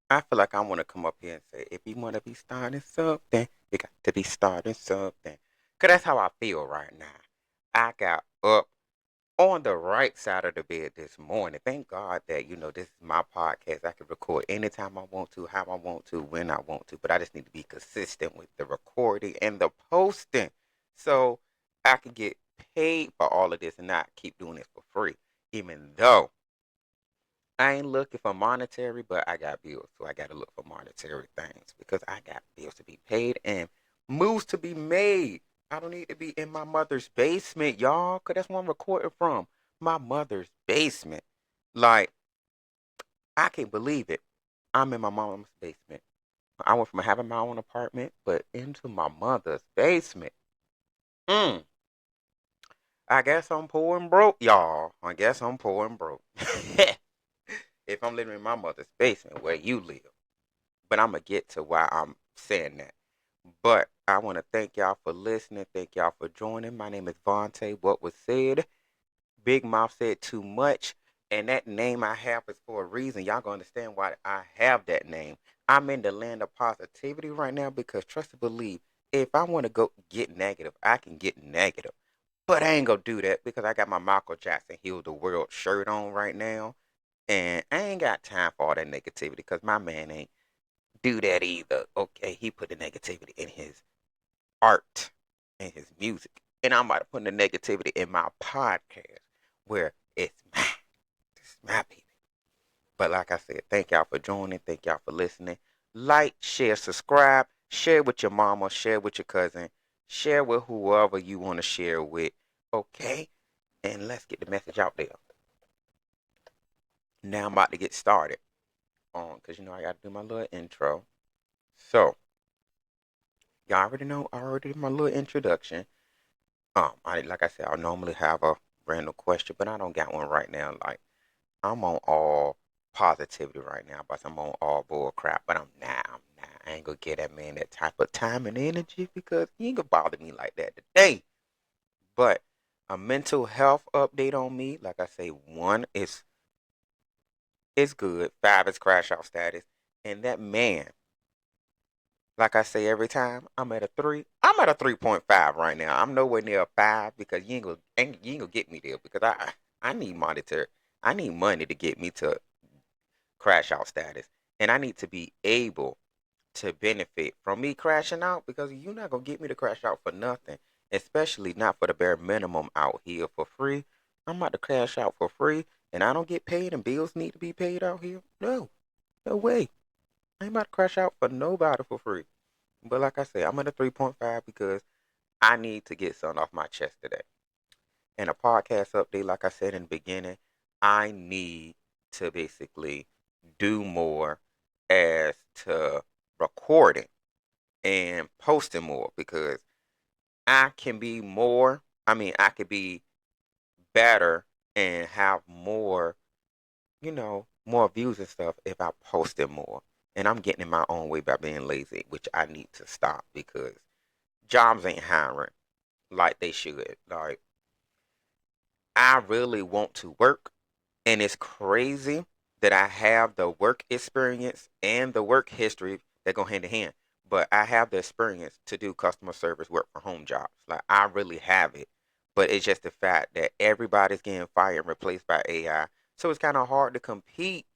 I feel like I want to come up here and say, if you want to be starting something, you got to be starting something. Because that's how I feel right now. I got up on the right side of the bed this morning. Thank God that, this is my podcast. I can record anytime I want to, how I want to, when I want to. But I just need to be consistent with the recording and the posting. So I can get paid for all of this and not keep doing this for free. Even though I ain't looking for monetary, but I got bills, so I got to look for monetary things because I got bills to be paid and moves to be made. I don't need to be in my mother's basement, y'all, because that's where I'm recording from. My mother's basement. Like, I can't believe it. I'm in my mom's basement. I went from having my own apartment, but into my mother's basement. Mm. I guess I'm poor and broke, y'all. I guess I'm poor and broke. If I'm living in my mother's basement where you live. But I'm going to get to why I'm saying that. But I want to thank y'all for listening. Thank y'all for joining. My name is Vontae. What was said? Big Mouth said too much. And that name I have is for a reason. Y'all going to understand why I have that name. I'm in the land of positivity right now because trust and believe, if I want to go get negative, I can get negative. But I ain't going to do that because I got my Michael Jackson Heal the World shirt on right now. And I ain't got time for all that negativity because my man ain't do that either. Okay, he put the negativity in his art and his music. And I'm about to put the negativity in my podcast where it's my baby. But like I said, thank y'all for joining. Thank y'all for listening. Like, share, subscribe. Share with your mama. Share with your cousin. Share with whoever you want to share with. Okay? And let's get the message out there. Now I'm about to get started on because I got to do my little intro. So, y'all already know I already did my little introduction. I like I said, I normally have a random question, but I don't got one right now. Like I'm on all positivity right now, but I'm on all bull crap. But I'm not. I ain't gonna get that man that type of time and energy because he ain't gonna bother me like that today. But a mental health update on me, like I say, one is good, five is crash out status, and that man, like I say every time, I'm at a 3. I'm at a 3.5 right now. I'm nowhere near a 5 because you ain't gonna get me there because I need monetary. I need money to get me to crash out status. And I need to be able to benefit from me crashing out because you're not gonna get me to crash out for nothing. Especially not for the bare minimum out here for free. I'm about to crash out for free and I don't get paid and bills need to be paid out here. No. No way. I ain't about to crash out for nobody for free. But like I said, I'm at a 3.5 because I need to get something off my chest today. And a podcast update, like I said in the beginning, I need to basically do more as to recording and posting more because I can be more, I could be better and have more, more views and stuff if I posted more. And I'm getting in my own way by being lazy, which I need to stop because jobs ain't hiring like they should. Like I really want to work, and it's crazy that I have the work experience and the work history that go hand in hand. But I have the experience to do customer service work for home jobs. Like I really have it. But it's just the fact that everybody's getting fired and replaced by AI. So it's kind of hard to compete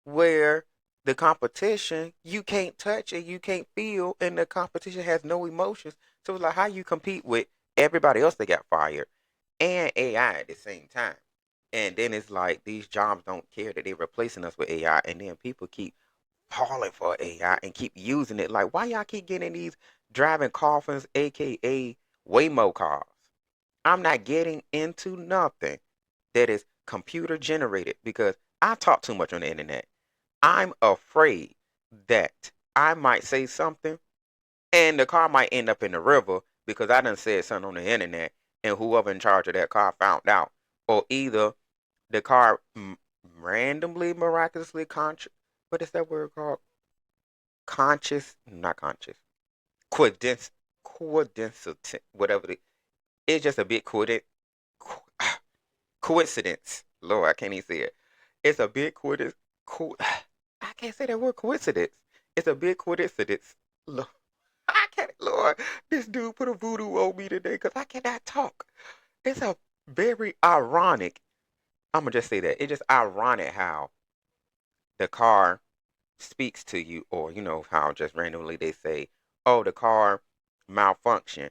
where the competition you can't touch it, you can't feel, and the competition has no emotions. So it's like how you compete with everybody else that got fired and AI at the same time. And then it's like these jobs don't care that they're replacing us with AI, and then people keep falling for AI and keep using it. Like, why y'all keep getting these driving coffins, aka Waymo cars? I'm not getting into nothing that is computer generated because I talk too much on the internet. I'm afraid that I might say something and the car might end up in the river because I done said something on the internet and whoever in charge of that car found out. Or either the car randomly, miraculously conscious, what is that word called? Conscious, not conscious. Coincidence, whatever. It's just a bit coincidence. Lord, I can't even say it. It's a bit coincidence. can't say that word coincidence. It's a big coincidence. Lord, I can't, Lord, this dude put a voodoo on me today because I cannot talk. It's a very ironic. I'm gonna just say that. It's just ironic how the car speaks to you, or you know how just randomly they say, "Oh, the car malfunction."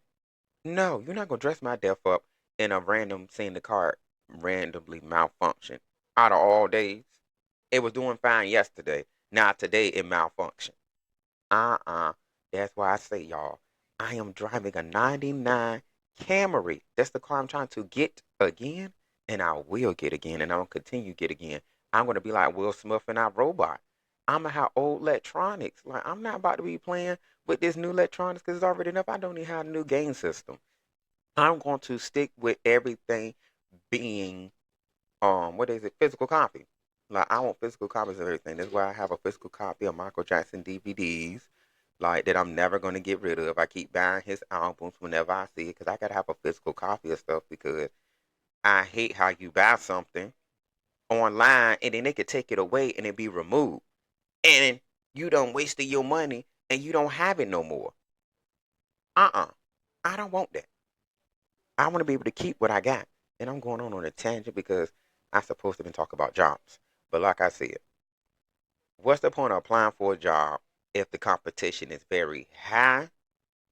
No, you're not gonna dress my death up in a random seeing the car randomly malfunction. Out of all days, it was doing fine yesterday. Now today it malfunctioned. Uh-uh. That's why I say, y'all, I am driving a 99 Camry. That's the car I'm trying to get again, and I will get again, and I'm gonna continue to get again. I'm gonna be like Will Smith and our robot. I'm gonna have old electronics. Like I'm not about to be playing with this new electronics because it's already enough. I don't need to have a new game system. I'm going to stick with everything being what is it, physical copy. Like I want physical copies of everything. That's why I have a physical copy of Michael Jackson DVDs, like that I'm never gonna get rid of. I keep buying his albums whenever I see it because I gotta have a physical copy of stuff because I hate how you buy something online and then they could take it away and it be removed and you done wasted your money and you don't have it no more. I don't want that. I want to be able to keep what I got. And I'm going on a tangent because I'm supposed to be talking about jobs. But like I said, what's the point of applying for a job if the competition is very high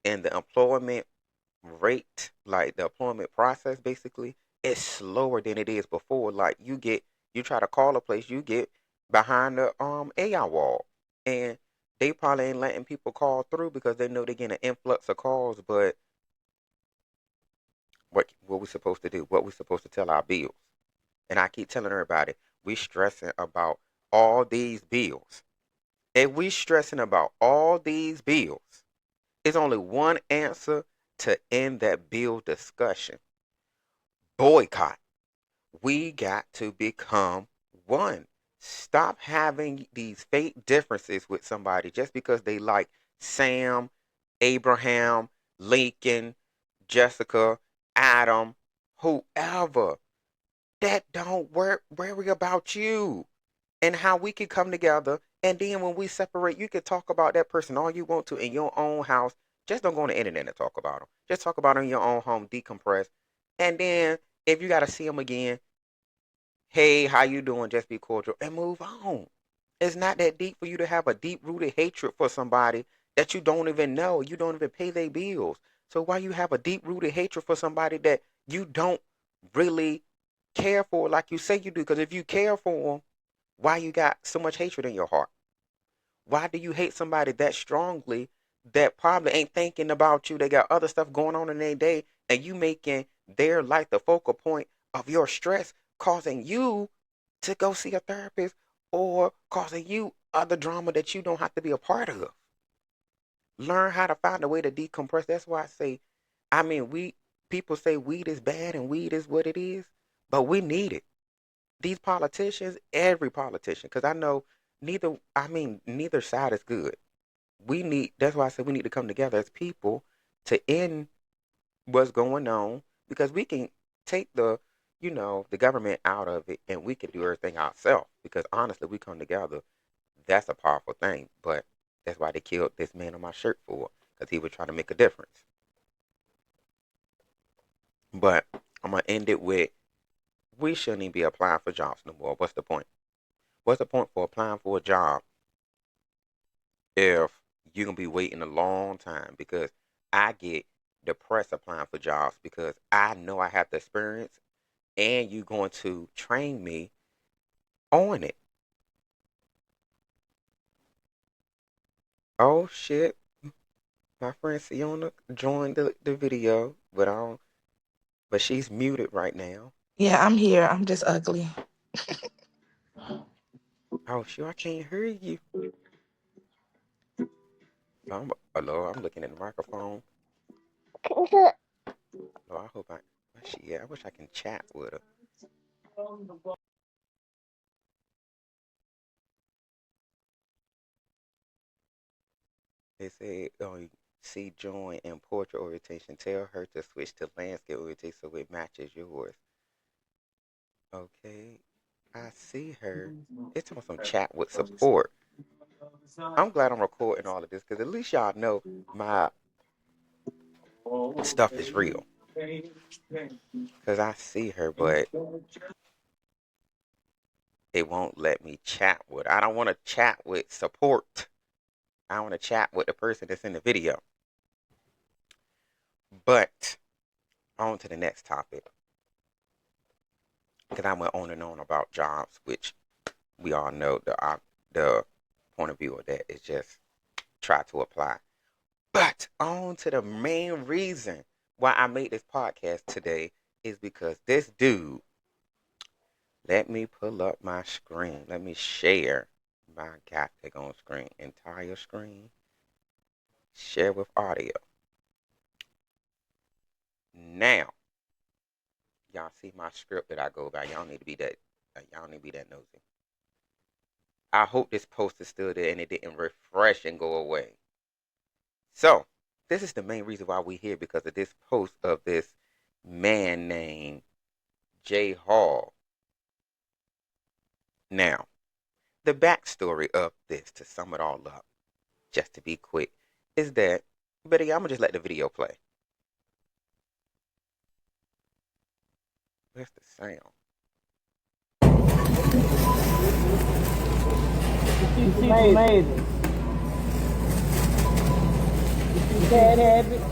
and the employment rate, like the employment process basically, is slower than it is before. Like you try to call a place, you get behind the AI wall. And they probably ain't letting people call through because they know they're getting an influx of calls, but what we supposed to do? What we supposed to tell our bills? And I keep telling everybody, we stressing about all these bills. If we stressing about all these bills, it's only one answer to end that bill discussion. Boycott. We got to become one. Stop having these fake differences with somebody just because they like Sam, Abraham, Lincoln, Jessica, Adam, whoever. That don't worry about you and how we can come together. And then when we separate, you can talk about that person all you want to in your own house. Just don't go on the internet and talk about them. Just talk about them in your own home, decompress. And then if you got to see them again, hey, how you doing? Just be cordial and move on. It's not that deep for you to have a deep rooted hatred for somebody that you don't even know. You don't even pay their bills. So why you have a deep rooted hatred for somebody that you don't really care for like you say you do? Because if you care for them, why you got so much hatred in your heart? Why do you hate somebody that strongly that probably ain't thinking about you? They got other stuff going on in their day, and you making their life the focal point of your stress, causing you to go see a therapist or causing you other drama that you don't have to be a part of. Learn how to find a way to decompress. That's why I say, I mean, we people say weed is bad and weed is what it is, but we need it. These politicians, every politician, because I know neither side is good. We need, that's why I said we need to come together as people to end what's going on because we can take the government out of it and we can do everything ourselves because honestly, we come together. That's a powerful thing, but that's why they killed this man on my shirt for because he was trying to make a difference. But I'm gonna end it with we shouldn't even be applying for jobs no more. What's the point? What's the point for applying for a job if you're gonna be waiting a long time? Because I get depressed applying for jobs because I know I have the experience and you're going to train me on it. Oh shit. My friend Siona joined the video, but she's muted right now. Yeah, I'm here. I'm just ugly. Oh sure I can't hear you. Hello, I'm looking at the microphone. Oh, I hope where she at? I wish I can chat with her. They say, oh, see join in portrait orientation. Tell her to switch to landscape orientation so it matches yours. Okay, I see her. It's on some chat with support. I'm glad I'm recording all of this because at least y'all know my stuff is real. Because I see her, but it won't let me chat with her. I don't want to chat with support. I want to chat with the person that's in the video. But on to the next topic. Because I went on and on about jobs, which we all know the point of view of that is just try to apply. But on to the main reason why I made this podcast today is because this dude, let me pull up my screen. Let me share my on screen. Entire screen. Share with audio. Now, y'all see my script that I go by. Y'all need to be that nosy. I hope this post is still there and it didn't refresh and go away. So, this is the main reason why we're here because of this post of this man named Jay Hall. Now, the backstory of this, to sum it all up, just to be quick, is that, but I'm gonna just let the video play. Where's the sound? She's amazing. Bad habits.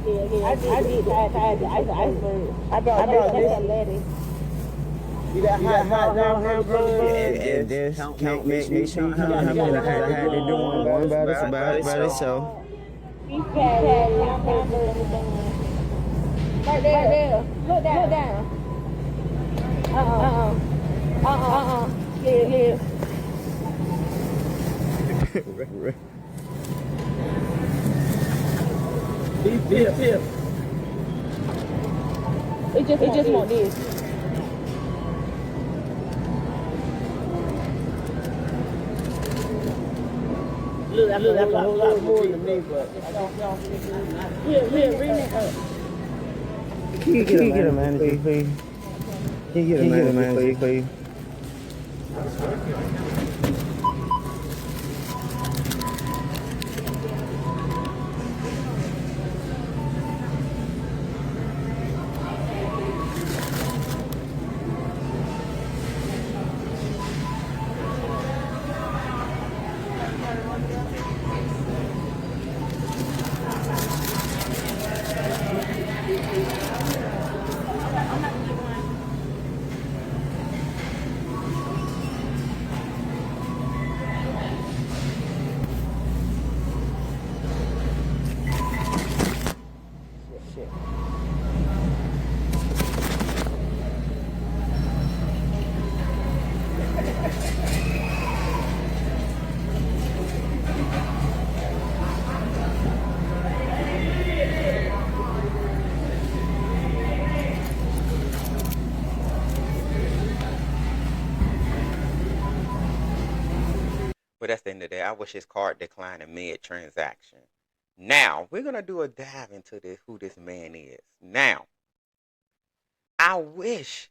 Yeah. I did the iceberg. I brought this lady. You got hot dog hamburger And this count make sure how many I had to do one about it. So beef patty, hamburger. Right there. Look down. Yeah. Beef tip. It just want this. Look, that's a whole lot more than me, but yeah, bring that up. Can you get a manager, please? Can you get a manager, please? But that's the end of the day. I wish his card declined in mid-transaction. Now, we're going to do a dive into who this man is. Now, I wish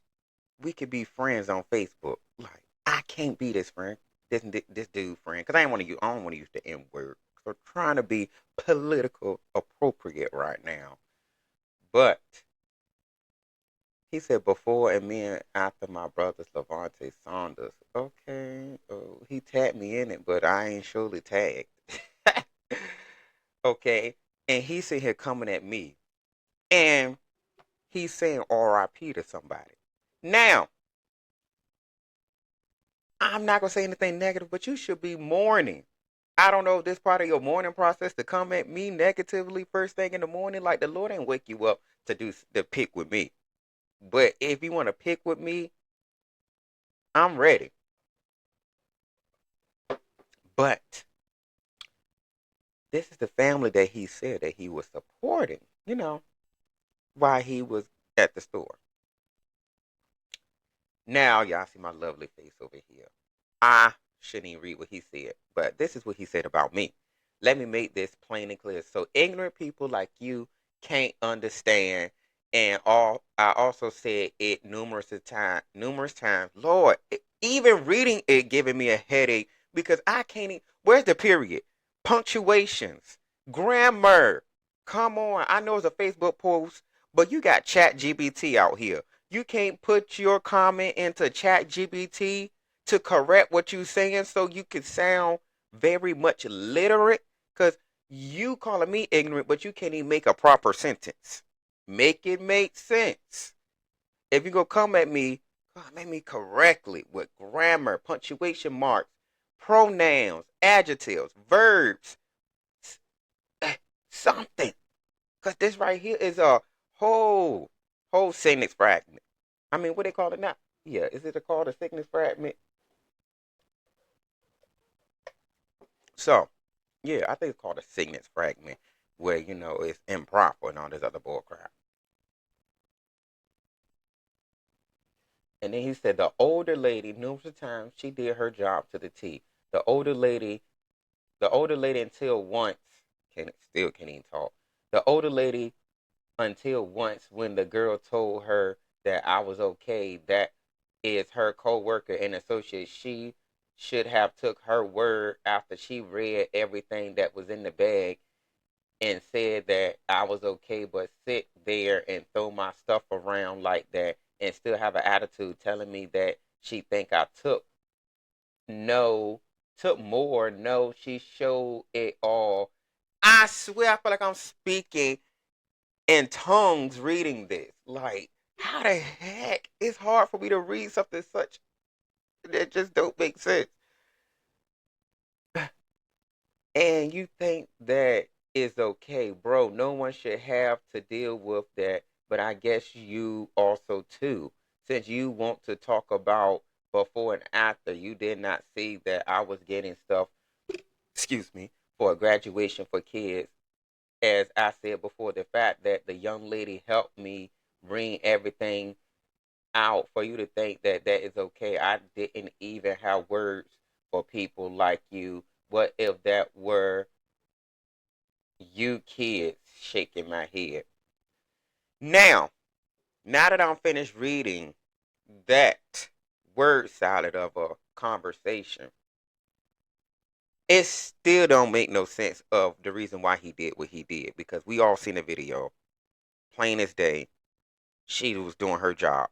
we could be friends on Facebook. Like, I can't be this friend, this dude friend, because I don't want to use the N word. So trying to be political appropriate right now. But he said before and me and after my brother's Levante Saunders. Okay, he tagged me in it, but I ain't surely tagged. Okay, and he's sitting here coming at me, and he's saying R.I.P. to somebody. Now, I'm not gonna say anything negative, but you should be mourning. I don't know if this part of your mourning process to come at me negatively first thing in the morning. Like the Lord ain't wake you up to pick with me. But if you want to pick with me, I'm ready. But this is the family that he said that he was supporting, while he was at the store. Now, y'all see my lovely face over here. I shouldn't even read what he said, but this is what he said about me. Let me make this plain and clear. So ignorant people like you can't understand. And I also said it numerous times. Lord, even reading it giving me a headache because I can't even. Where's the period? Punctuations, grammar. Come on. I know it's a Facebook post, but you got Chat GBT out here. You can't put your comment into Chat GBT to correct what you're saying so you can sound very much literate. Because you calling me ignorant, but you can't even make a proper sentence. Make it make sense. If you go come at me correctly with grammar, punctuation marks, pronouns, adjectives, verbs, something. Because this right here is a whole sentence fragment. I mean, what they call it now? Yeah, is it called a sentence fragment? So, yeah, I think it's called a sentence fragment where, it's improper and all this other bull crap. And then he said the older lady, numerous times, she did her job to the T. The older lady until once still can't even talk. The older lady until once when the girl told her that I was okay, that is her co-worker and associate. She should have took her word after she read everything that was in the bag and said that I was okay, but sit there and throw my stuff around like that and still have an attitude telling me that she think I took more. No, she showed it all. I swear I feel like I'm speaking in tongues reading this. Like, how the heck? It's hard for me to read something such that just don't make sense. And you think that is okay, bro. No one should have to deal with that. But I guess you also too. Since you want to talk about before and after, you did not see that I was getting stuff, excuse me, for a graduation for kids. As I said before, the fact that the young lady helped me bring everything out for you to think that that is okay. I didn't even have words for people like you. What if that were you kids? Shaking my head. Now that I'm finished reading that word salad of a conversation, it still don't make no sense of the reason why he did what he did, because we all seen the video. Plain as day, she was doing her job.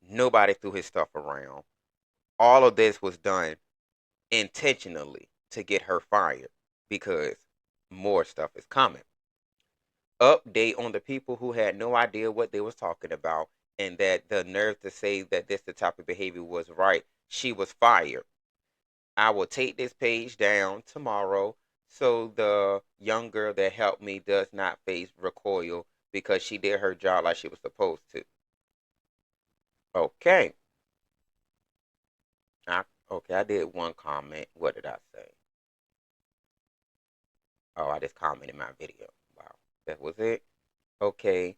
Nobody threw his stuff around. All of this was done intentionally to get her fired because more stuff is coming. Update on the people who had no idea what they was talking about and that the nerve to say that this the type of behavior was right. She was fired. I will take this page down tomorrow so the young girl that helped me does not face recoil because she did her job like she was supposed to. Okay. I did one comment. What did I say? Oh, I just commented my video. Wow. That was it. Okay.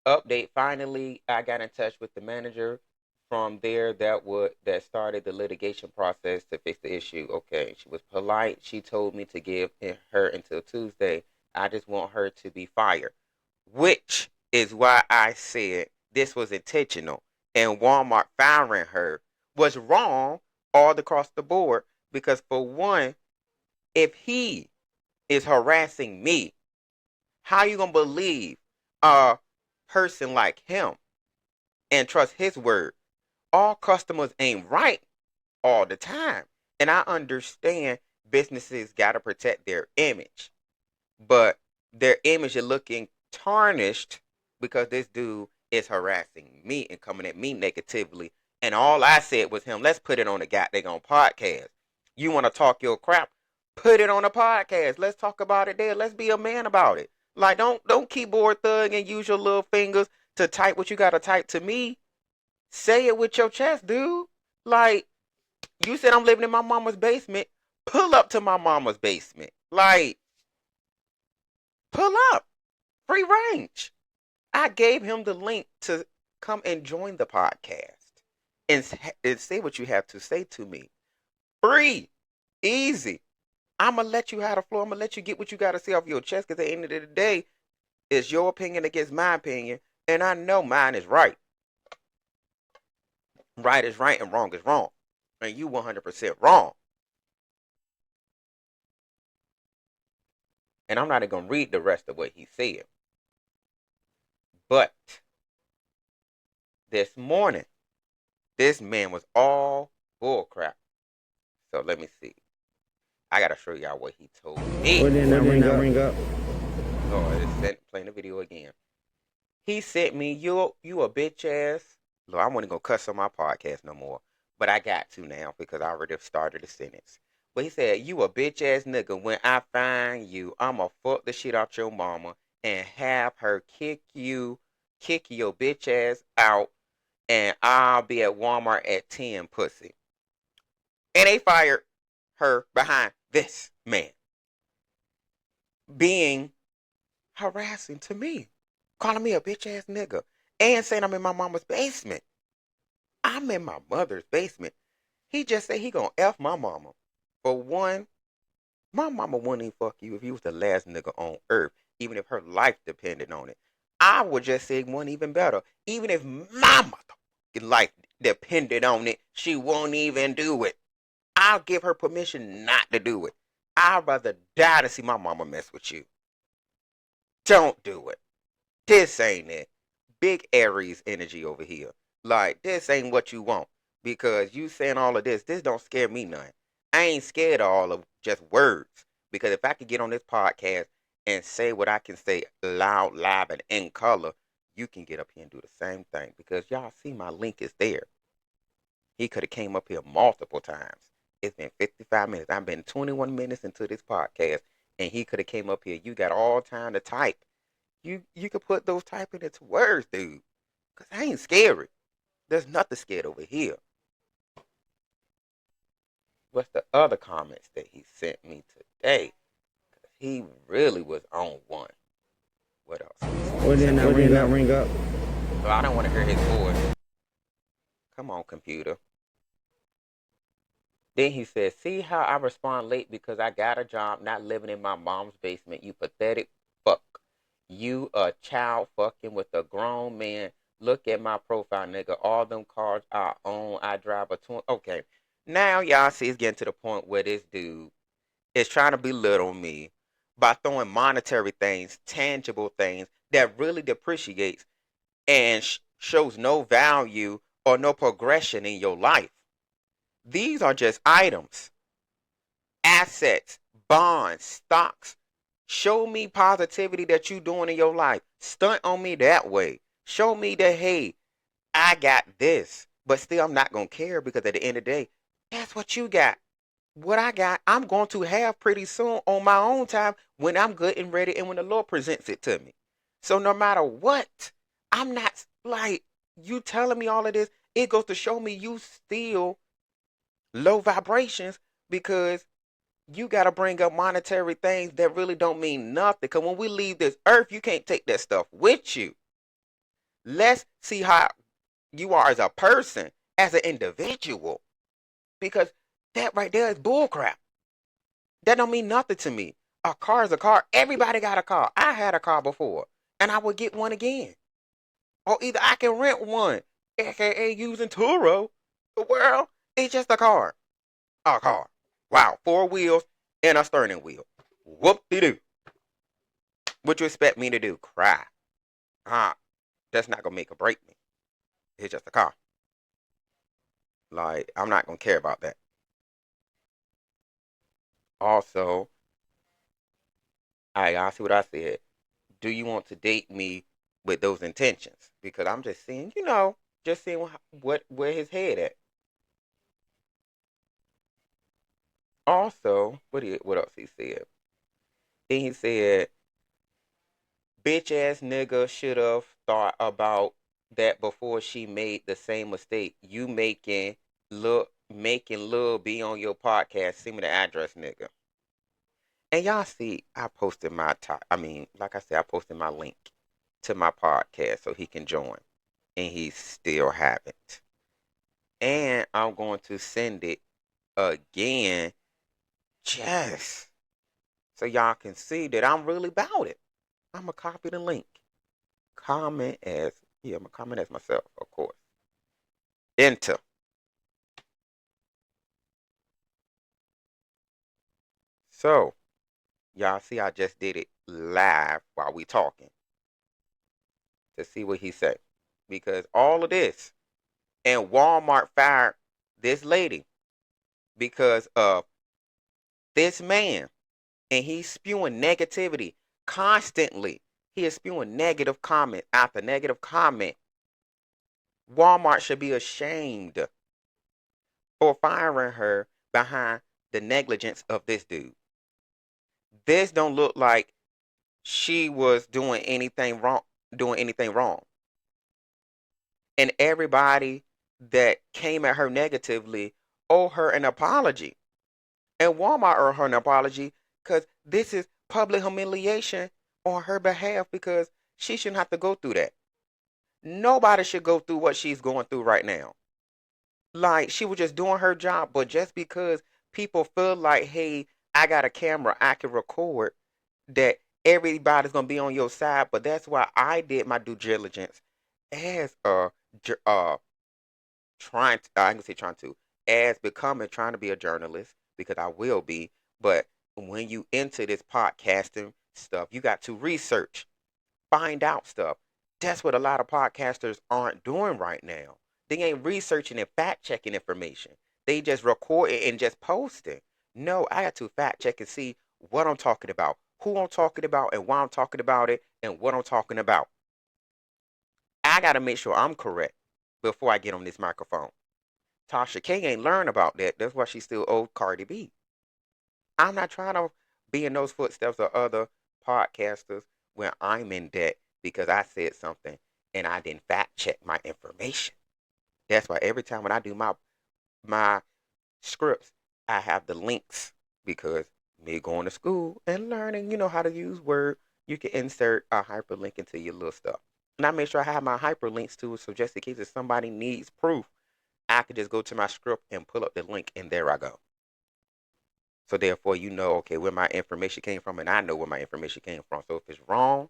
Update. Finally, I got in touch with the manager from there that started the litigation process to fix the issue. Okay. She was polite. She told me to give her until Tuesday. I just want her to be fired. Which is why I said this was intentional. And Walmart firing her was wrong all across the board. Because for one, if he is harassing me, how you gonna believe a person like him and trust his word? All customers ain't right all the time. And I understand businesses gotta protect their image. But their image is looking tarnished because this dude is harassing me and coming at me negatively. And all I said was him, let's put it on a goddamn podcast. You want to talk your crap? Put it on a podcast. Let's talk about it there. Let's be a man about it. Like don't keyboard thug and use your little fingers to type what you gotta type to me. Say it with your chest, dude. Like, you said I'm living in my mama's basement. Pull up to my mama's basement. Like, pull up. Free range. I gave him the link to come and join the podcast and say what you have to say to me. Free. Easy. I'm going to let you have the floor. I'm going to let you get what you got to say off your chest because at the end of the day, it's your opinion against my opinion. And I know mine is right. Right is right and wrong is wrong. And you 100% wrong. And I'm not even going to read the rest of what he said. But this morning, this man was all bullcrap. So let me see. I got to show y'all what he told me. What did I ring up? Lord, it's playing the video again. He sent me, you a bitch ass. Look, I wasn't going to cuss on my podcast no more. But I got to now because I already started the sentence. But he said, you a bitch ass nigga. When I find you, I'ma fuck the shit out your mama and have her kick your bitch ass out. And I'll be at Walmart at 10, pussy. And they fired her behind this man being harassing to me, calling me a bitch ass nigga, and saying I'm in my mama's basement. I'm in my mother's basement. He just said he gonna F my mama. For one, my mama wouldn't even fuck you if you was the last nigga on earth, even if her life depended on it. I would just say one even better. Even if my mother life depended on it, she won't even do it. I'll give her permission not to do it. I'd rather die to see my mama mess with you. Don't do it. This ain't it. Big Aries energy over here. Like, this ain't what you want. Because you saying all of this don't scare me none. I ain't scared of all of just words. Because if I could get on this podcast and say what I can say loud, live, and in color, you can get up here and do the same thing. Because y'all see my link is there. He could have came up here multiple times. It's been 55 minutes. I've been 21 minutes into this podcast. And he could have came up here. You got all time to type. You could put those typing into words, dude. Because I ain't scary. There's nothing scared over here. What's the other comments that he sent me today? He really was on one. What else? What did I ring up? Well, I don't want to hear his voice. Come on, computer. Then he said, see how I respond late because I got a job not living in my mom's basement. You pathetic fuck. You a child fucking with a grown man. Look at my profile, nigga. All them cars I own. I drive a 20. Okay. Now y'all see it's getting to the point where this dude is trying to belittle me by throwing monetary things, tangible things that really depreciates and shows no value or no progression in your life. These are just items, assets, bonds, stocks. Show me positivity that you doing in your life. Stunt on me that way. Show me that, hey, I got this. But still, I'm not going to care because at the end of the day, that's what you got. What I got, I'm going to have pretty soon on my own time when I'm good and ready and when the Lord presents it to me. So no matter what, I'm not like, you telling me all of this, it goes to show me you still low vibrations because you got to bring up monetary things that really don't mean nothing. Because when we leave this earth, you can't take that stuff with you. Let's see how you are as a person, as an individual. Because that right there is bullcrap. That don't mean nothing to me. A car is a car. Everybody got a car. I had a car before. And I would get one again. Or either I can rent one. AKA using Turo. Well, it's just a car. A car. Wow. 4 wheels and a steering wheel. Whoop-de-doo. What you expect me to do? Cry. That's not going to make or break me. It's just a car. Like, I'm not going to care about that. Also, I see what I said. Do you want to date me with those intentions? Because I'm just seeing, just seeing where his head at. Also, what else he said? Then he said, bitch ass nigga should have thought about that before she made the same mistake. You making Lil be on your podcast. Send me the address, nigga. And y'all see, I posted like I said, I posted my link to my podcast so he can join. And he still haven't. And I'm going to send it again just so y'all can see that I'm really about it. I'm going to copy the link. I'm going to comment as myself, of course. Enter. So, y'all see I just did it live while we talking to see what he said. Because all of this, and Walmart fired this lady because of this man. And he's spewing negativity constantly. He is spewing negative comment after negative comment. Walmart should be ashamed for firing her behind the negligence of this dude. This don't look like she was doing anything wrong. And everybody that came at her negatively owe her an apology. And Walmart owe her an apology because this is public humiliation on her behalf because she shouldn't have to go through that. Nobody should go through what she's going through right now. Like, she was just doing her job, but just because people feel like, hey, I got a camera, I can record, that everybody's gonna be on your side. But that's why I did my due diligence as trying to, I can say trying to, as becoming trying to be a journalist because I will be. But when you into this podcasting stuff, you got to research, find out stuff. That's what a lot of podcasters aren't doing right now. They ain't researching and fact checking information. They just record it and just posting. No, I got to fact check and see what I'm talking about, who I'm talking about, and why I'm talking about it, and what I'm talking about. I got to make sure I'm correct before I get on this microphone. Tasha K ain't learned about that. That's why she's still old Cardi B. I'm not trying to be in those footsteps of other podcasters where I'm in debt because I said something and I didn't fact check my information. That's why every time when I do my scripts, I have the links because me going to school and learning, how to use Word, you can insert a hyperlink into your little stuff. And I make sure I have my hyperlinks too, so just in case if somebody needs proof, I could just go to my script and pull up the link, and there I go. So therefore, okay, where my information came from, and I know where my information came from. So if it's wrong,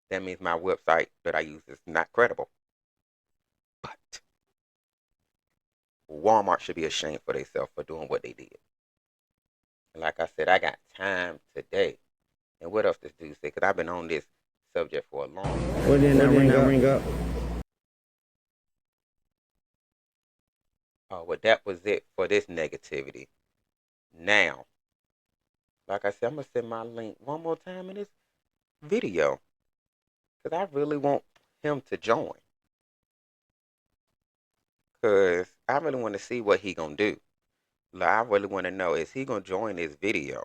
that means my website that I use is not credible. But Walmart should be ashamed for themselves for doing what they did. And like I said, I got time today. And what else does dude say? Because I've been on this subject for a long time. What did I ring up? Oh, well, that was it for this negativity. Now, like I said, I'm going to send my link one more time in this video. Because I really want him to join. Because I really want to see what he going to do. Like, I really want to know, is he going to join this video?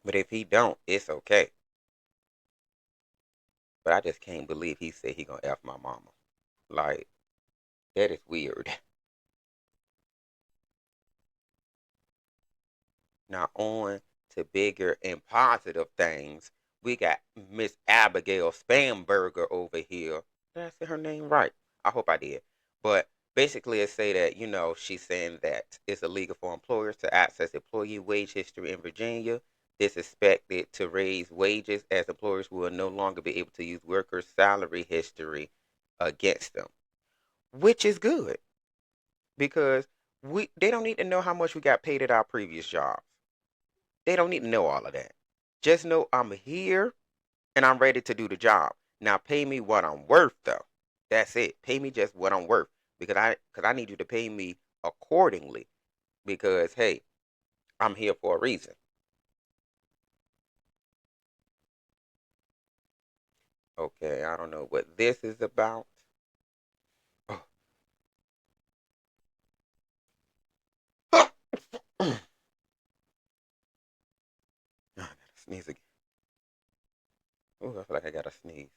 But if he don't, it's okay. But I just can't believe he said he going to F my mama. Like, that is weird. Now on to bigger and positive things. We got Miss Abigail Spamberger over here. Did I say her name right? I hope I did. But basically it say that, she's saying that it's illegal for employers to access employee wage history in Virginia. This is expected to raise wages as employers will no longer be able to use workers' salary history against them. Which is good. Because they don't need to know how much we got paid at our previous jobs. They don't need to know all of that. Just know I'm here and I'm ready to do the job. Now pay me what I'm worth though. That's it. Pay me just what I'm worth. Because I need you to pay me accordingly. Because hey, I'm here for a reason. Okay, I don't know what this is about. Oh. I gotta sneeze again. Oh, I feel like I gotta sneeze.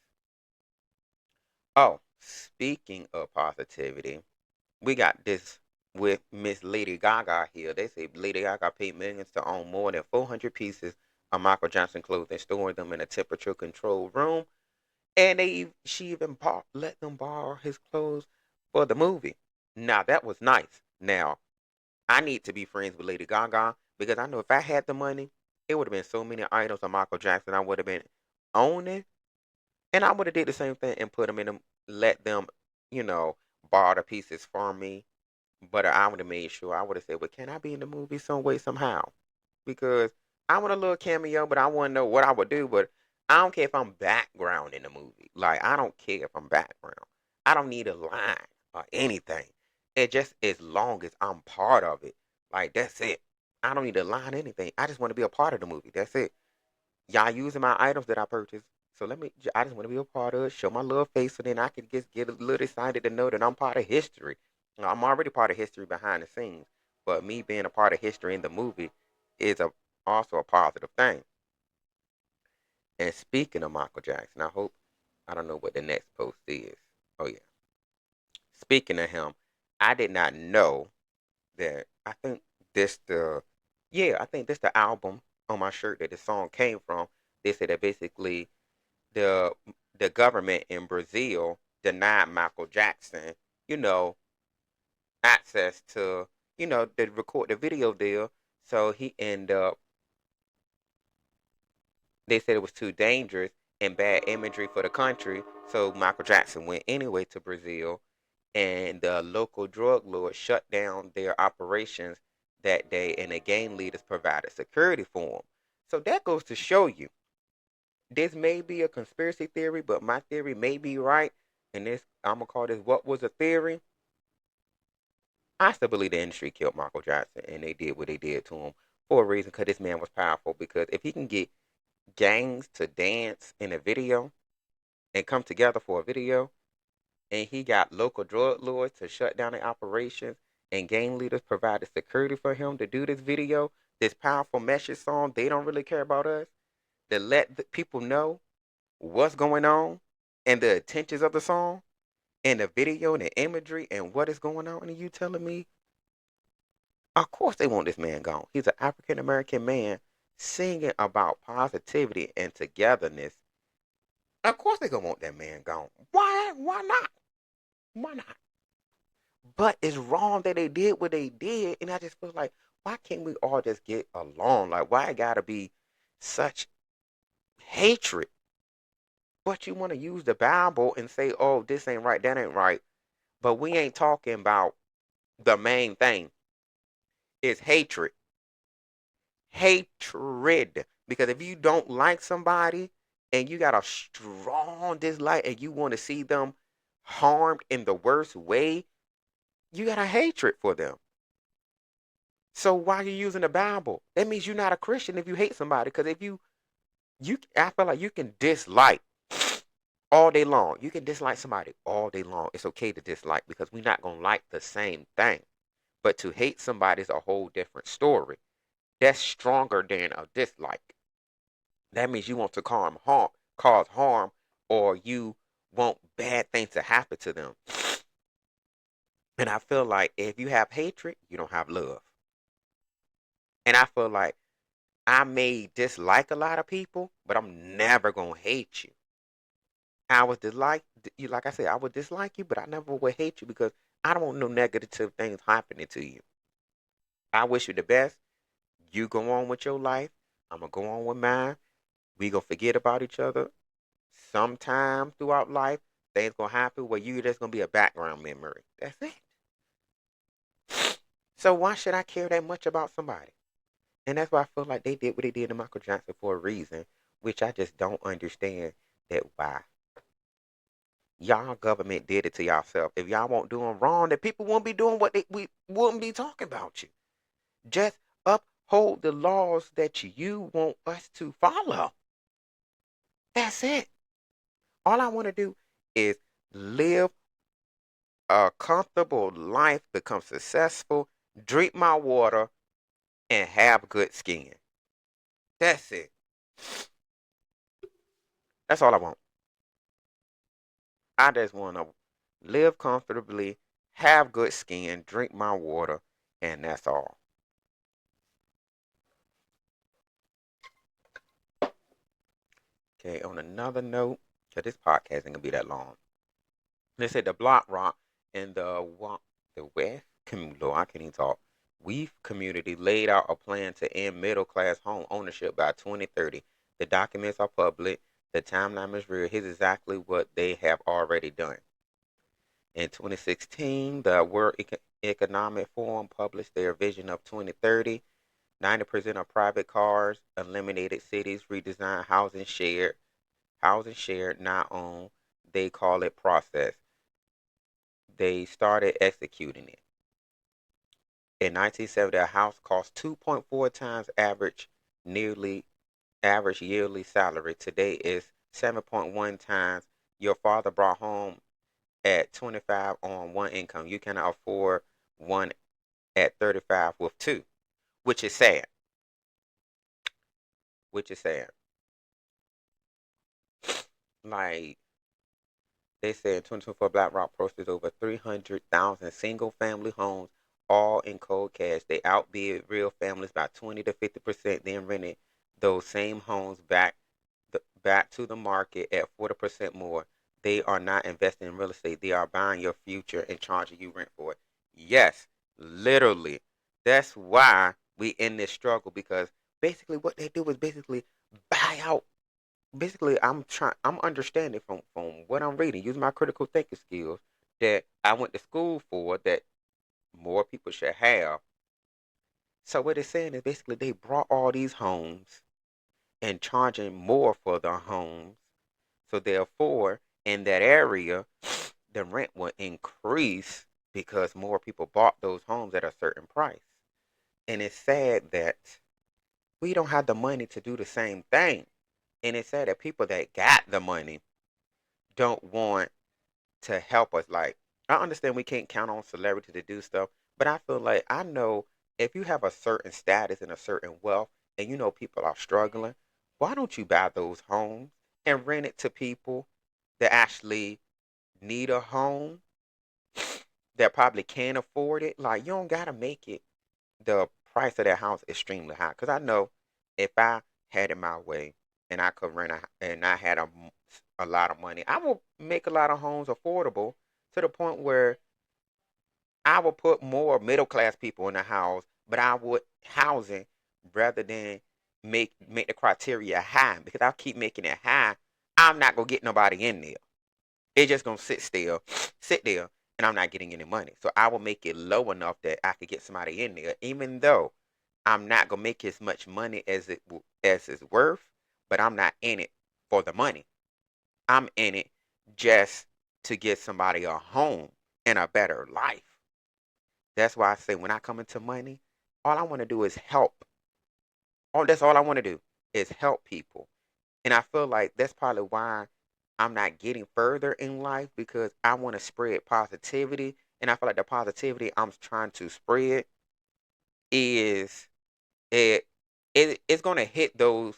Oh, speaking of positivity, we got this with Miss Lady Gaga here. They say Lady Gaga paid millions to own more than 400 pieces of Michael Jackson clothing, storing them in a temperature-controlled room, and she even let them borrow his clothes for the movie. Now that was nice. Now I need to be friends with Lady Gaga because I know if I had the money, it would have been so many items of Michael Jackson I would have been owning, and I would have did the same thing and put them in them, let them, borrow the pieces from me. But I would have made sure I would have said, "Well, can I be in the movie some way somehow?" Because I want a little cameo, but I want to know what I would do. But I don't care if I'm background in the movie. Like I don't care if I'm background. I don't need a line or anything. It just as long as I'm part of it. Like that's it. I don't need a line or anything. I just want to be a part of the movie. That's it. Y'all using my items that I purchased. So I just want to be a part of it, show my little face, so then I can just get a little excited to know that I'm part of history. I'm already part of history behind the scenes, but me being a part of history in the movie is also a positive thing. And speaking of Michael Jackson, I don't know what the next post is. Oh yeah. Speaking of him, I did not know that I think this the album on my shirt that the song came from. They said that basically the the government in Brazil denied Michael Jackson, you know, access to, to record the video deal. So he ended up they said it was too dangerous and bad imagery for the country. So Michael Jackson went anyway to Brazil, and the local drug lords shut down their operations that day, and the gang leaders provided security for him. So that goes to show you this may be a conspiracy theory, but my theory may be right. And this, I'm gonna call this what was a theory. I still believe the industry killed Michael Jackson, and they did what they did to him for a reason. Because this man was powerful. Because if he can get gangs to dance in a video and come together for a video, and he got local drug lords to shut down the operations, and gang leaders provided security for him to do this video, this powerful message song. They don't really care about us. To let the people know what's going on and the intentions of the song and the video and the imagery and what is going on. And you telling me, of course they want this man gone. He's an African American man singing about positivity and togetherness. Of course they gonna want that man gone. Why? Why not? Why not? But it's wrong that they did what they did, and I just feel like, why can't we all just get along? Like, why it gotta be such hatred? But you want to use the Bible and say, oh, this ain't right, that ain't right. But we ain't talking about the main thing is hatred. Hatred. Because if you don't like somebody and you got a strong dislike and you want to see them harmed in the worst way, you got a hatred for them. So why are you using the Bible? That means you're not a Christian if you hate somebody. Because if I feel like you can dislike all day long. You can dislike somebody all day long. It's okay to dislike because we're not going to like the same thing. But to hate somebody is a whole different story. That's stronger than a dislike. That means you want to cause harm, or you want bad things to happen to them. And I feel like if you have hatred, you don't have love. And I feel like I may dislike a lot of people, but I'm never going to hate you. I would dislike you, like I said, I would dislike you, but I never would hate you because I don't want no negative things happening to you. I wish you the best. You go on with your life. I'm gonna go on with mine. We gonna forget about each other. Sometime throughout life, things gonna happen where you just gonna be a background memory. That's it. So why should I care that much about somebody? And that's why I feel like they did what they did to Michael Jackson for a reason, which I just don't understand that why. Y'all government did it to yourself. If y'all weren't doing wrong, then people wouldn't be doing we wouldn't be talking about you. Just uphold the laws that you want us to follow. That's it. All I want to do is live a comfortable life, become successful, drink my water, and have good skin. That's it. That's all I want. I just want to live comfortably, have good skin, drink my water, and that's all. Okay, on another note, because this podcast ain't gonna be that long. They said the Block Rock and the West community, I can't even talk. Weave community laid out a plan to end middle class home ownership by 2030. The documents are public. The timeline is real. Here's exactly what they have already done. In 2016, the World Economic Forum published their vision of 2030. 90% of private cars, eliminated cities, redesigned housing shared, not owned. They call it process. They started executing it. In 1970, a house cost 2.4 times average yearly salary. Today is 7.1 times. Your father brought home at 25 on one income. You cannot afford one at 35 with two, which is sad. Which is sad. Like they said, in 2024, BlackRock purchased over 300,000 single-family homes, all in cold cash. They outbid real families by 20 to 50%, then rented those same homes back to the market at 40% more. They are not investing in real estate. They are buying your future and charging you rent for it. Yes, literally. That's why we in this struggle, because basically what they do is basically buy out. Basically, I'm understanding from what I'm reading, using my critical thinking skills that I went to school for, that more people should have. So what it's saying is basically they brought all these homes and charging more for the homes. So therefore, in that area, the rent will increase because more people bought those homes at a certain price. And it's sad that we don't have the money to do the same thing. And it's sad that people that got the money don't want to help us. Like, I understand we can't count on celebrity to do stuff, but I feel like I know if you have a certain status and a certain wealth and you know people are struggling, why don't you buy those homes and rent it to people that actually need a home, that probably can't afford it? Like, you don't gotta make it the price of that house extremely high. Cause I know if I had it my way and I could and I had a lot of money, I will make a lot of homes affordable to the point where I will put more middle class people in the house, but I would housing rather than make the criteria high, because I'll keep making it high. I'm not gonna get nobody in there. It's just gonna sit there, and I'm not getting any money. So I will make it low enough that I could get somebody in there, even though I'm not gonna make as much money as it's worth. But I'm not in it for the money. I'm in it just to get somebody a home and a better life. That's why I say when I come into money, all I want to do is help. That's all I want to do is help people. And I feel like that's probably why I'm not getting further in life, because I want to spread positivity. And I feel like the positivity I'm trying to spread is it it's gonna hit those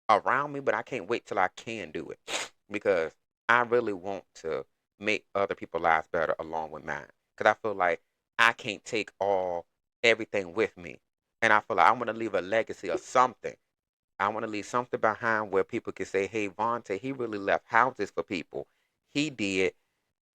around me, but I can't wait till I can do it, because I really want to make other people's lives better along with mine. Because I feel like I can't take everything with me, and I feel like I want to leave a legacy of something. I want to leave something behind where people can say, "Hey, Vontae, he really left houses for people. He did.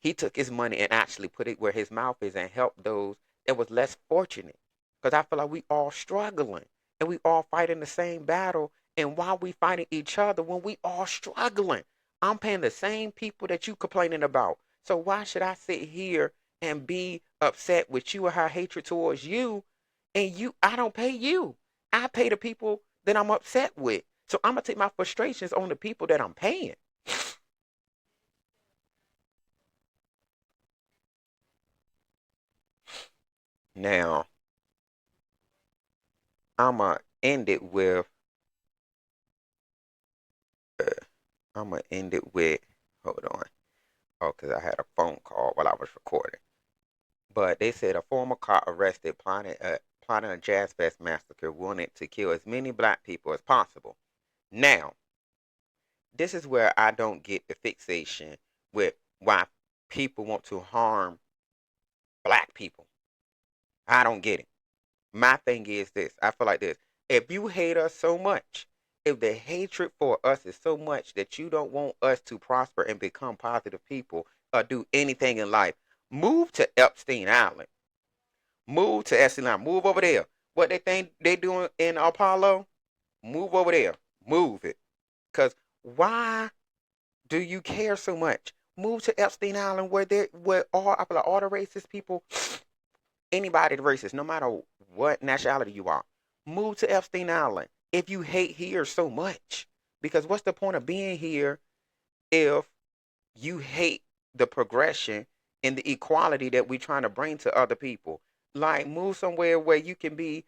He took his money and actually put it where his mouth is and helped those that was less fortunate." Because I feel like we all struggling and we all fighting the same battle. And why we fighting each other when we all struggling? I'm paying the same people that you complaining about. So why should I sit here and be upset with you or have hatred towards you? And I don't pay you. I pay the people that I'm upset with. So I'm gonna take my frustrations on the people that I'm paying. Now, I'm gonna end it with. Uh, I'm gonna end it with. Hold on. Oh, because I had a phone call while I was recording. But they said a former cop arrested plotting a Jazz Fest massacre, wanted to kill as many black people as possible. Now, this is where I don't get the fixation with why people want to harm black people. I don't get it. My thing is this. I feel like this. If you hate us so much, if the hatred for us is so much that you don't want us to prosper and become positive people or do anything in life, move to Epstein Island. Move to Epstein Island. Move over there. What they think they doing in Apollo, move over there. Move it. Because why do you care so much? Move to Epstein Island where all the racist people, anybody racist, no matter what nationality you are, move to Epstein Island if you hate here so much. Because what's the point of being here if you hate the progression and the equality that we're trying to bring to other people? Like, move somewhere where you can be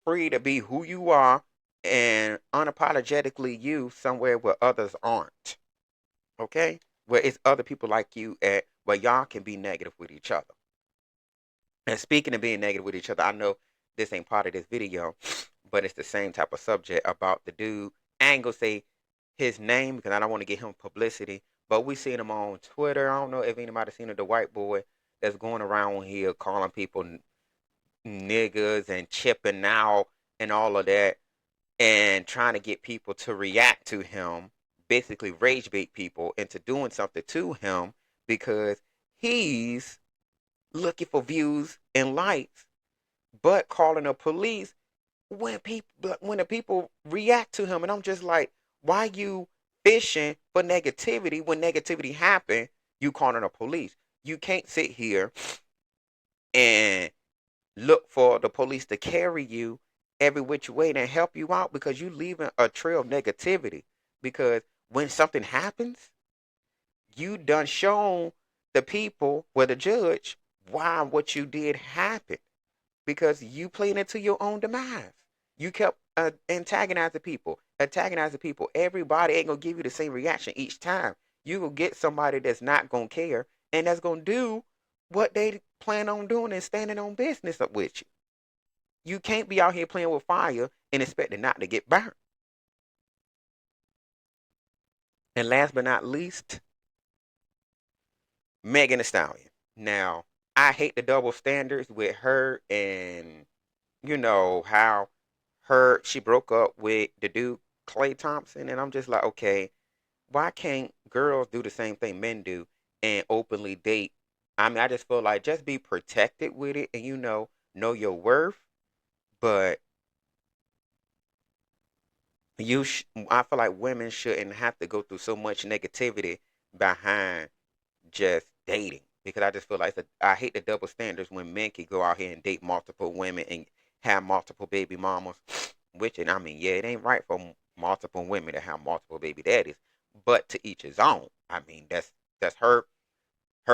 free to be who you are and unapologetically you, somewhere where others aren't. Okay? Where it's other people like you at where y'all can be negative with each other. And speaking of being negative with each other, I know this ain't part of this video, but it's the same type of subject about the dude. I ain't gonna say his name because I don't want to get him publicity, but we seen him on Twitter. I don't know if anybody seen it, the white boy that's going around here calling people niggas and chipping out and all of that, and trying to get people to react to him, basically rage bait people into doing something to him because he's looking for views and likes, but calling the police when the people react to him. And I'm just like, why you fishing for negativity when negativity happen? You calling the police. You can't sit here and look for the police to carry you every which way and help you out because you leaving a trail of negativity. Because when something happens, you done shown the people, well, the judge, why what you did happened. Because you played into your own demise. You kept antagonizing people. Everybody ain't gonna give you the same reaction each time. You gonna get somebody that's not gonna care and that's gonna do what they plan on doing and standing on business up with you. You can't be out here playing with fire and expecting not to get burnt. And last but not least, Megan Thee Stallion. Now, I hate the double standards with her, and you know how she broke up with the dude Klay Thompson, and I'm just like, okay, why can't girls do the same thing men do and openly date? I mean, I just feel like just be protected with it and know your worth, but I feel like women shouldn't have to go through so much negativity behind just dating, because I just feel like I hate the double standards when men can go out here and date multiple women and have multiple baby mamas. Which, and I mean, yeah, it ain't right for multiple women to have multiple baby daddies, but to each his own. I mean, that's her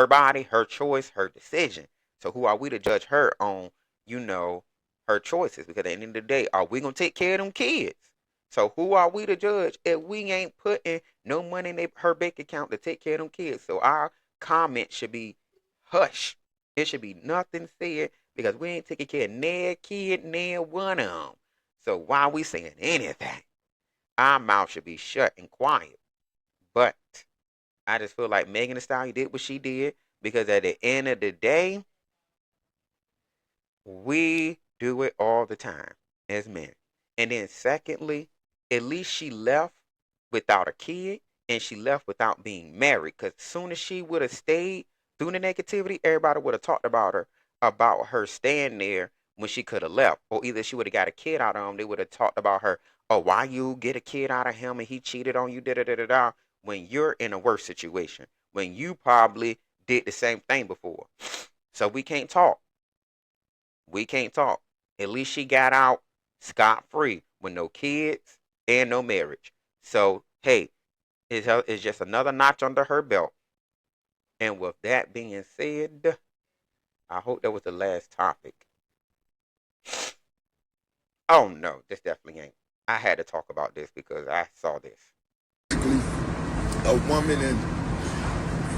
body, her choice, her decision. So who are we to judge her on, her choices? Because at the end of the day, are we gonna take care of them kids? So who are we to judge if we ain't putting no money in her bank account to take care of them kids? So our comment should be hush. It should be nothing said because we ain't taking care of near kid, near one of them. So why are we saying anything? Our mouth should be shut and quiet. But I just feel like Megan Thee Stallion did what she did because at the end of the day, we do it all the time as men. And then secondly, at least she left without a kid and she left without being married. Because as soon as she would have stayed through the negativity, everybody would have talked about her staying there when she could have left. Or either she would have got a kid out of him, they would have talked about her, oh, why you get a kid out of him and he cheated on you, da da da da da, when you're in a worse situation, when you probably did the same thing before. So we can't talk. We can't talk. At least she got out scot-free with no kids and no marriage. So, hey, it's just another notch under her belt. And with that being said, I hope that was the last topic. Oh, no, this definitely ain't. I had to talk about this because I saw this. A woman and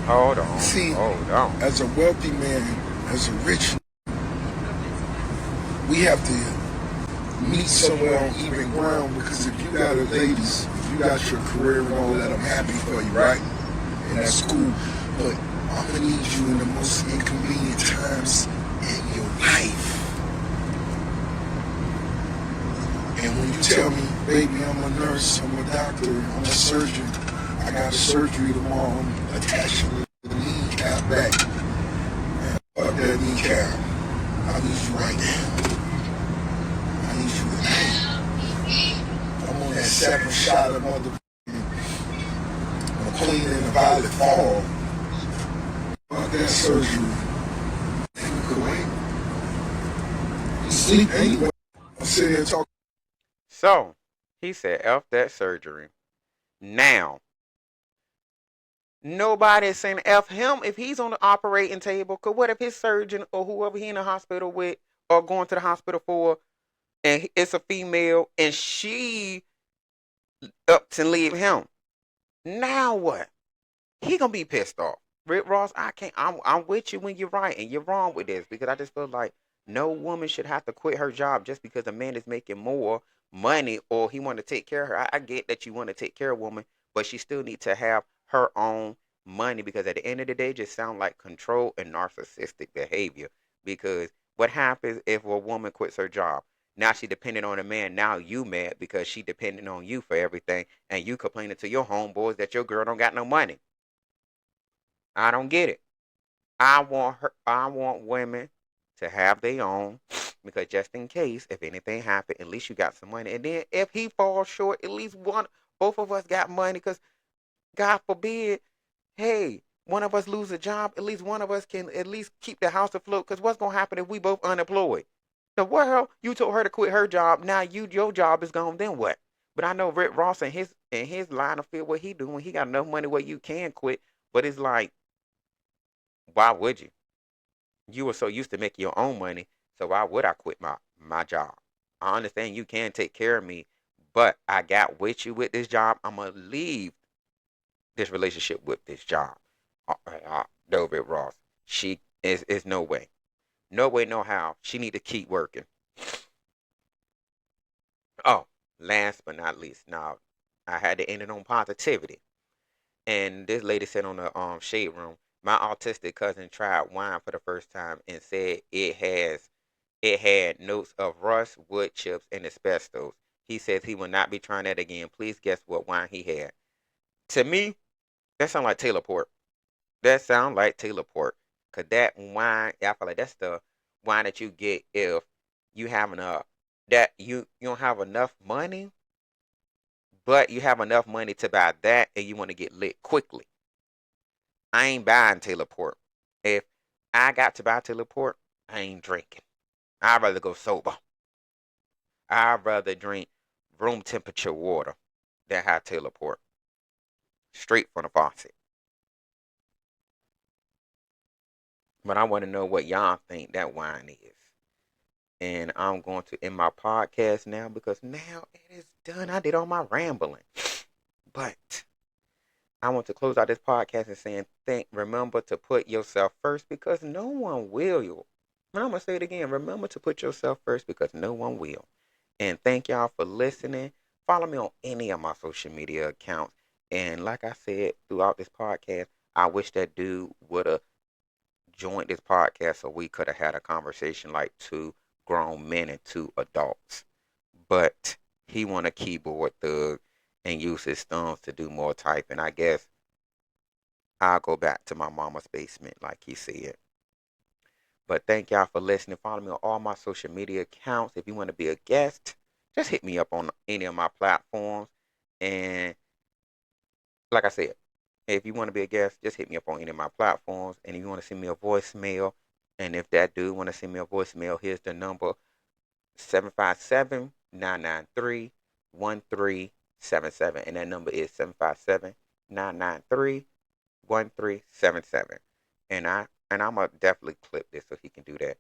hold on. As a wealthy man, as a rich, we have to meet somewhere on even ground, because if you got a ladies, you got your career and all that, I'm happy for you, right? And that's cool. But I'm gonna need you in the most inconvenient times in your life. And when you tell me, baby, I'm a nurse, I'm a doctor, I'm a surgeon, I got a surgery tomorrow, I'm attached to the kneecap back. Man, fuck that kneecap. I need you right now. I need you tonight. I'm on that second shot of I'm cleaning the Violet Fall. about that surgery in Kuwait. You sleep anyway. I'm sitting here talking. So, he said, F that surgery. Now, nobody's saying F him if he's on the operating table. Because what if his surgeon or whoever he in the hospital with or going to the hospital for, and it's a female, and she ups and leave him? Now what? He gonna be pissed off. Rick Ross, I can't. I'm with you when you're right, and you're wrong with this because I just feel like no woman should have to quit her job just because a man is making more money or he want to take care of her. I get that you want to take care of a woman, but she still need to have her own money because at the end of the day, it just sound like control and narcissistic behavior. Because what happens if a woman quits her job? Now she depending on a man. Now you mad because she depending on you for everything, and you complaining to your homeboys that your girl don't got no money. I don't get it. I want her. I want women to have their own because just in case if anything happen, at least you got some money. And then if he falls short, at least one, both of us got money. Because God forbid, hey, one of us lose a job, at least one of us can at least keep the house afloat. Because what's gonna happen if we both unemployed? The world, you told her to quit her job. Now your job is gone. Then what? But I know Rick Ross and his line of field what he doing. He got enough money where you can quit. But it's like, why would you? You were so used to making your own money, so why would I quit my job? I understand you can take care of me, but I got with you with this job. I'm gonna leave this relationship with this job. David Ross, she is no way, no way, no how. She need to keep working. Oh, last but not least, now I had to end it on positivity. And this lady said on the shade room, my autistic cousin tried wine for the first time and said it had notes of rust, wood chips, and asbestos. He says he will not be trying that again. Please guess what wine he had. To me, that sounds like Taylor Port. That sounds like Taylor Port. Cause that wine, I feel like that's the wine that you get if you having a that you don't have enough money, but you have enough money to buy that and you want to get lit quickly. I ain't buying Taylor Port. If I got to buy Taylor Port, I ain't drinking. I'd rather go sober. I'd rather drink room temperature water than have Taylor Port straight from the faucet. But I want to know what y'all think that wine is. And I'm going to end my podcast now because now it is done. I did all my rambling. But I want to close out this podcast and saying, remember to put yourself first because no one will. You. And I'm going to say it again. Remember to put yourself first because no one will. And thank y'all for listening. Follow me on any of my social media accounts. And like I said throughout this podcast, I wish that dude would have joined this podcast so we could have had a conversation like two grown men and two adults. But he want a keyboard thug and use his thumbs to do more typing. I guess I'll go back to my mama's basement like he said. But thank y'all for listening. Follow me on all my social media accounts. If you want to be a guest, just hit me up on any of my platforms. And like I said, if you want to be a guest, just hit me up on any of my platforms. And if you want to send me a voicemail, and if that dude want to send me a voicemail, here's the number 757-993-1377. And that number is 757-993-1377. And I'm gonna definitely clip this so he can do that.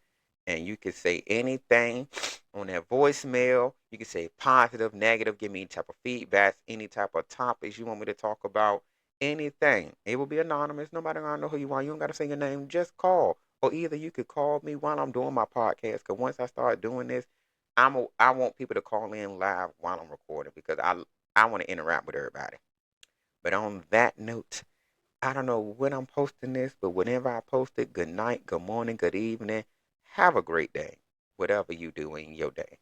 And you can say anything on that voicemail. You can say positive, negative, give me any type of feedback, any type of topics you want me to talk about, anything. It will be anonymous. Nobody gonna know who you are. You don't gotta say your name. Just call. Or either you could call me while I'm doing my podcast. Because once I start doing this, I want people to call in live while I'm recording because I want to interact with everybody. But on that note, I don't know when I'm posting this, but whenever I post it, good night, good morning, good evening. Have a great day, whatever you do in your day.